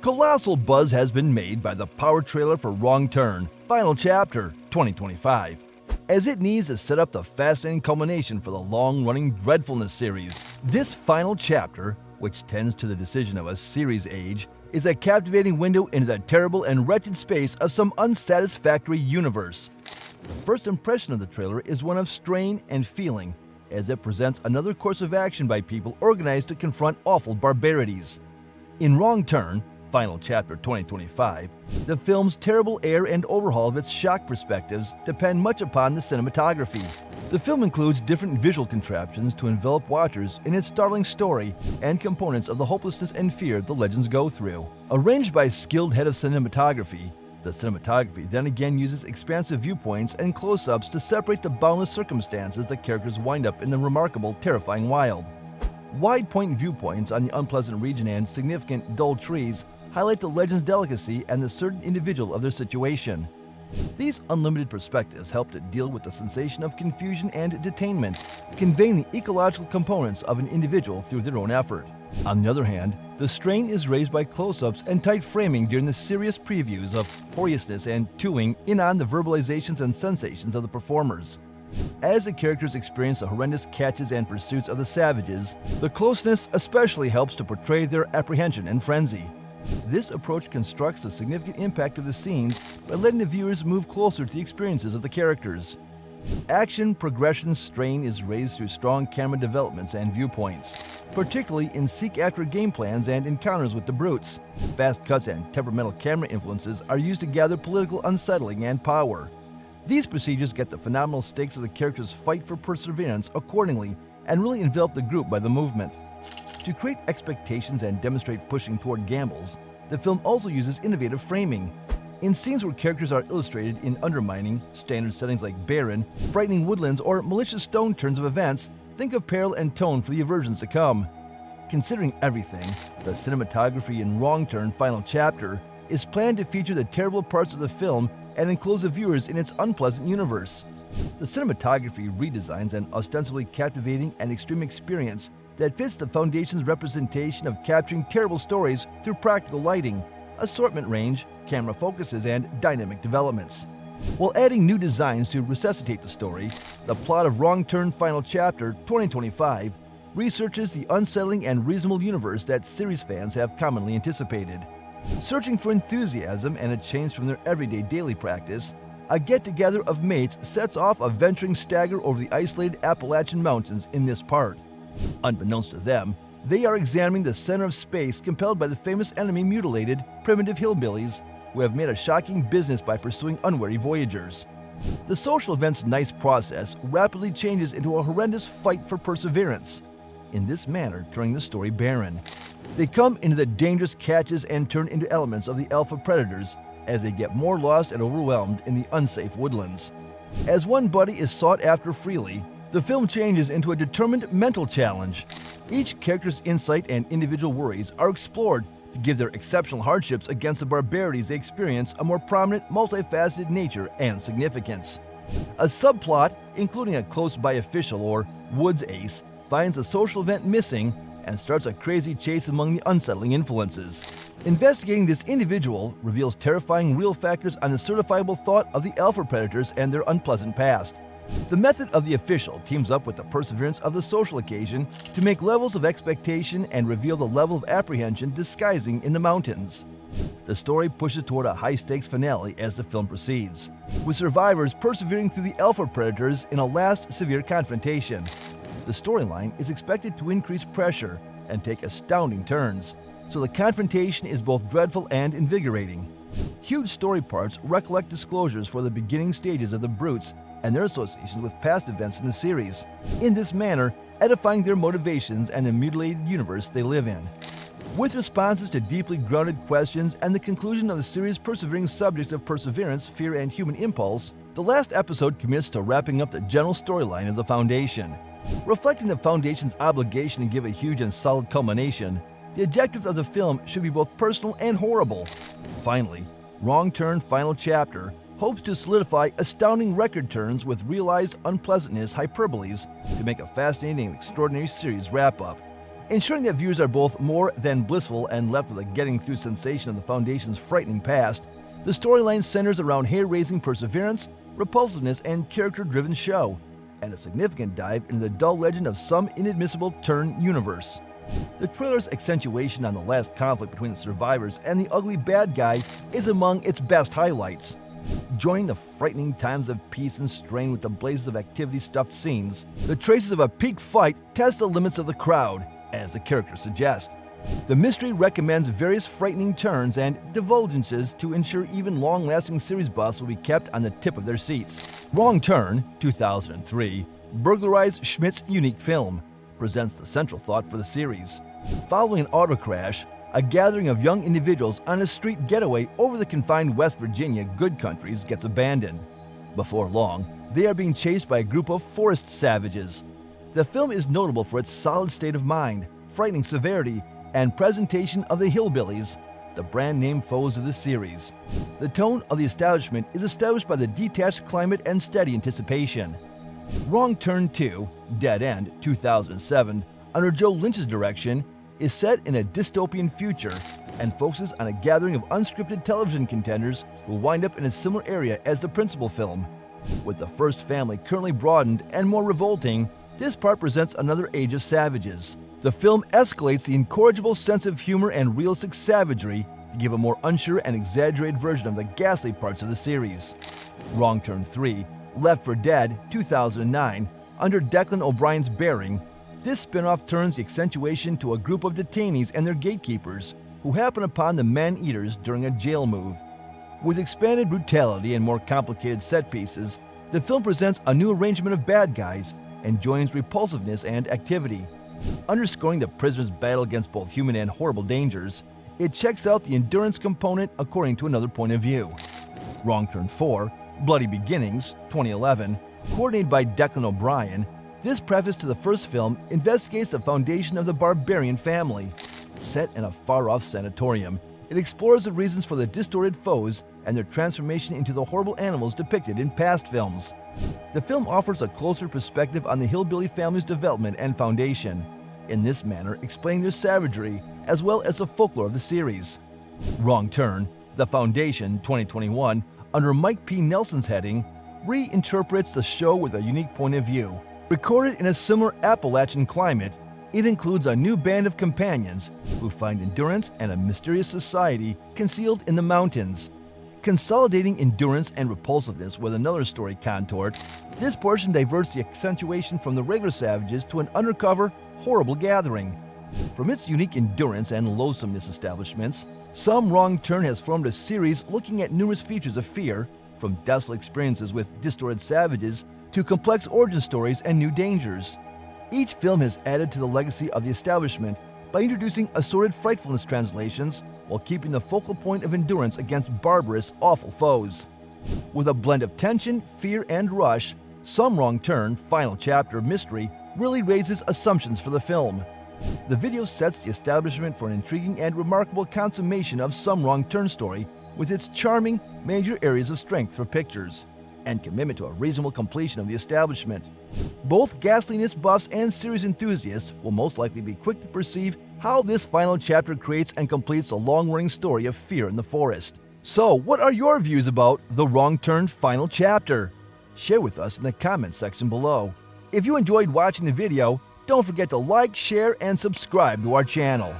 Colossal buzz has been made by the power trailer for Wrong Turn, Final Chapter 2025, as it needs to set up the fascinating culmination for the long-running Dreadfulness series. This final chapter, which tends to the decision of a series age, is a captivating window into the terrible and wretched space of some unsatisfactory universe. The first impression of the trailer is one of strain and feeling, as it presents another course of action by people organized to confront awful barbarities. In Wrong Turn, Final Chapter 2025, the film's terrible air and overhaul of its shock perspectives depend much upon the cinematography. The film includes different visual contraptions to envelop watchers in its startling story and components of the hopelessness and fear the legends go through. Arranged by a skilled head of cinematography, the cinematography then again uses expansive viewpoints and close-ups to separate the boundless circumstances the characters wind up in the remarkable, terrifying wild. Wide-point viewpoints on the unpleasant region and significant, dull trees highlight the legend's delicacy and the certain individual of their situation. These unlimited perspectives help to deal with the sensation of confusion and detainment, conveying the ecological components of an individual through their own effort. On the other hand, the strain is raised by close-ups and tight framing during the serious previews of horriousness and tuning in on the verbalizations and sensations of the performers. As the characters experience the horrendous catches and pursuits of the savages, the closeness especially helps to portray their apprehension and frenzy. This approach constructs the significant impact of the scenes by letting the viewers move closer to the experiences of the characters. Action progression strain is raised through strong camera developments and viewpoints, particularly in seek-after game plans and encounters with the brutes. Fast cuts and temperamental camera influences are used to gather political unsettling and power. These procedures get the phenomenal stakes of the characters' fight for perseverance accordingly and really envelop the group by the movement. To create expectations and demonstrate pushing toward gambles, the film also uses innovative framing. In scenes where characters are illustrated in undermining, standard settings like barren, frightening woodlands, or malicious stone turns of events, think of peril and tone for the aversions to come. Considering everything, the cinematography in Wrong Turn Final Chapter is planned to feature the terrible parts of the film and enclose the viewers in its unpleasant universe. The cinematography redesigns an ostensibly captivating and extreme experience that fits the Foundation's representation of capturing terrible stories through practical lighting, assortment range, camera focuses, and dynamic developments. While adding new designs to resuscitate the story, the plot of Wrong Turn Final Chapter 2025 researches the unsettling and reasonable universe that series fans have commonly anticipated. Searching for enthusiasm and a change from their everyday daily practice, a get-together of mates sets off a venturing stagger over the isolated Appalachian Mountains in this part. Unbeknownst to them, they are examining the center of space compelled by the famous enemy-mutilated, primitive hillbillies who have made a shocking business by pursuing unwary voyagers. The social event's nice process rapidly changes into a horrendous fight for perseverance, in this manner turning the story barren. They come into the dangerous catches and turn into elements of the alpha predators as they get more lost and overwhelmed in the unsafe woodlands. As one buddy is sought after freely, the film changes into a determined mental challenge. Each character's insight and individual worries are explored to give their exceptional hardships against the barbarities they experience a more prominent, multifaceted nature and significance. A subplot, including a close-by official or woods ace, finds a social event missing and starts a crazy chase among the unsettling influences. Investigating this individual reveals terrifying real factors on the certifiable thought of the alpha predators and their unpleasant past. The method of the official teams up with the perseverance of the social occasion to make levels of expectation and reveal the level of apprehension disguising in the mountains. The story pushes toward a high-stakes finale as the film proceeds, with survivors persevering through the alpha predators in a last severe confrontation. The storyline is expected to increase pressure and take astounding turns, so the confrontation is both dreadful and invigorating. Huge story parts recollect disclosures for the beginning stages of the brutes and their associations with past events in the series, in this manner edifying their motivations and the mutilated universe they live in. With responses to deeply grounded questions and the conclusion of the series' persevering subjects of perseverance, fear, and human impulse, the last episode commits to wrapping up the general storyline of the Foundation. Reflecting the Foundation's obligation to give a huge and solid culmination, the objective of the film should be both personal and horrible. Finally, Wrong Turn Final Chapter hopes to solidify astounding record turns with realized unpleasantness hyperboles to make a fascinating and extraordinary series wrap-up. Ensuring that viewers are both more than blissful and left with a getting through sensation of the Foundation's frightening past, the storyline centers around hair-raising perseverance, repulsiveness, and character-driven show, and a significant dive into the dull legend of some inadmissible Turn universe. The trailer's accentuation on the last conflict between the survivors and the ugly bad guy is among its best highlights. Joining the frightening times of peace and strain with the blazes of activity-stuffed scenes, the traces of a peak fight test the limits of the crowd, as the characters suggest. The mystery recommends various frightening turns and divulgences to ensure even long-lasting series buffs will be kept on the tip of their seats. Wrong Turn, 2003, burglarized Schmidt's unique film, presents the central thought for the series. Following an auto crash, a gathering of young individuals on a street getaway over the confined West Virginia good countries gets abandoned. Before long, they are being chased by a group of forest savages. The film is notable for its solid state of mind, frightening severity, and presentation of the hillbillies, the brand-name foes of the series. The tone of the establishment is established by the detached climate and steady anticipation. Wrong Turn 2, Dead End, 2007, under Joe Lynch's direction, is set in a dystopian future and focuses on a gathering of unscripted television contenders who wind up in a similar area as the principal film. With the first family currently broadened and more revolting, this part presents another age of savages. The film escalates the incorrigible sense of humor and realistic savagery to give a more unsure and exaggerated version of the ghastly parts of the series. Wrong Turn 3, Left for Dead, 2009, under Declan O'Brien's bearing, this spin-off turns the accentuation to a group of detainees and their gatekeepers who happen upon the man-eaters during a jail move. With expanded brutality and more complicated set pieces, the film presents a new arrangement of bad guys and joins repulsiveness and activity. Underscoring the prisoner's battle against both human and horrible dangers, it checks out the endurance component according to another point of view. Wrong Turn 4, Bloody Beginnings, 2011, coordinated by Declan O'Brien, this preface to the first film investigates the foundation of the barbarian family. Set in a far-off sanatorium, it explores the reasons for the distorted foes and their transformation into the horrible animals depicted in past films. The film offers a closer perspective on the hillbilly family's development and foundation, in this manner explaining their savagery as well as the folklore of the series. Wrong Turn, The Foundation, 2021, under Mike P. Nelson's heading, reinterprets the show with a unique point of view. Recorded in a similar Appalachian climate, it includes a new band of companions who find endurance and a mysterious society concealed in the mountains. Consolidating endurance and repulsiveness with another story contort, this portion diverts the accentuation from the regular savages to an undercover, horrible gathering. From its unique endurance and loathsomeness establishments, Some Wrong Turn has formed a series looking at numerous features of fear, from desolate experiences with distorted savages to complex origin stories and new dangers. Each film has added to the legacy of the establishment by introducing assorted frightfulness translations while keeping the focal point of endurance against barbarous, awful foes. With a blend of tension, fear, and rush, Some Wrong Turn, Final Chapter Mystery really raises assumptions for the film. The video sets the establishment for an intriguing and remarkable consummation of Some Wrong Turn story with its charming, major areas of strength for pictures and commitment to a reasonable completion of the establishment. Both ghastliness buffs and series enthusiasts will most likely be quick to perceive how this final chapter creates and completes a long-running story of fear in the forest. So, what are your views about The Wrong Turn Final Chapter? Share with us in the comments section below. If you enjoyed watching the video, don't forget to like, share, and subscribe to our channel.